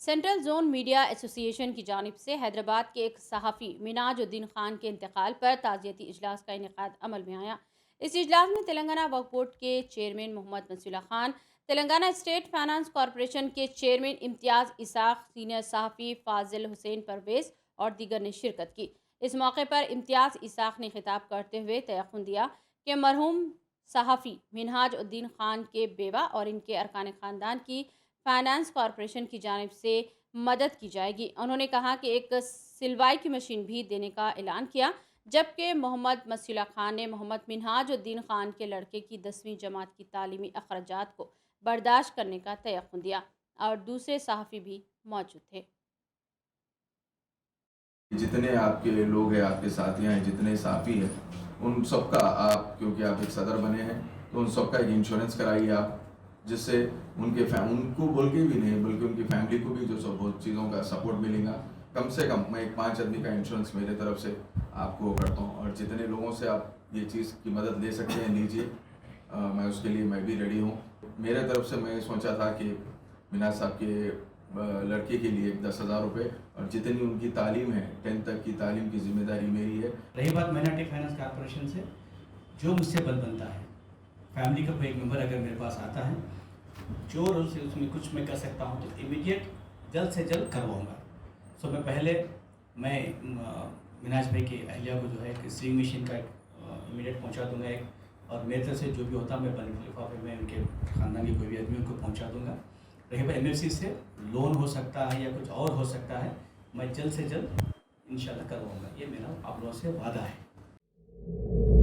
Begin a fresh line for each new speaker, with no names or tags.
Central zone media association की जानिब से हैदराबाद के एक सहाफ़ी मिनाजुद्दीन खान के इंतकाल पर ताज़ियती इजलास का इनेकाद अमल में आया। इस इजलास में तेलंगाना वक्फ बोर्ड के chairman Mohammed Masiullah Khan, Telangana state finance corporation के चेयरमैन इम्तियाज़ इसाक, सीनियर सहाफ़ी फाजिल हुसैन परवेज़ और दीगर ने शिरकत की। इस मौके पर इम्तियाज़ इसाक ने खिताब करते हुए तयक़ुन दिया कि मरहूम सहाफ़ी मिनहाजुद्दीन खान के बेवा और इनके अरकान ख़ानदान की फाइनेंस कॉरपोरेशन की जानिब से मदद की जाएगी। उन्होंने कहा कि एक सिलवाई की मशीन भी देने का ऐलान किया, जबकि मोहम्मद मसीउल्लाह खान ने मोहम्मद मिनहाजुद्दीन खान के लड़के की 10वीं जमात की तालीमी अखराजात को बर्दाश्त करने का तयक़ुन दिया और दूसरे सहाफ़ी भी मौजूद थे।
जितने आपके लोग हैं, आपके साथी हैं, जितने साथी हैं, उन सबका आप, क्योंकि आप एक सदर बने हैं, तो उन सबका एक इंश्योरेंस कराइए आप, जिससे उनको बोल के भी नहीं बल्कि उनकी फैमिली को भी जो सब बहुत चीज़ों का सपोर्ट मिलेगा। कम से कम मैं एक 5 आदमी का इंश्योरेंस मेरे तरफ से आपको करता हूँ, और जितने लोगों से आप ये चीज़ की मदद ले सकते हैं लीजिए। मैं उसके लिए मैं भी रेडी हूँ। मेरे तरफ से मैं सोचा था कि मीना साहब के लड़के के लिए 10,000 रुपये, और जितनी उनकी तालीम है 10th तक की तालीम की जिम्मेदारी मेरी है।
रही बात माइनॉरिटी फाइनेंस कॉर्पोरेशन से, जो मुझसे बल बनता है, फैमिली का कोई एक मेंबर अगर मेरे पास आता है, जो रूल्स है उसमें कुछ मैं कर सकता हूँ तो इमीडिएट जल्द से जल्द करवाऊँगा। सो मैं मिनाज भाई की अहलिया को जो है कि स्विंग मशीन का इमीडिएट पहुँचा दूँगा एक, और मेरे तरफ से जो भी होता मैं बल्कि लिफाफे में उनके ख़ानदान के कोई भी आदमी उनको पहुँचा दूँगा। रही बात एमएफसी से लोन हो सकता है या कुछ और हो सकता है, मैं जल्द से जल्द इंशाल्लाह करवाऊँगा। ये मेरा आप लोगों से वादा है।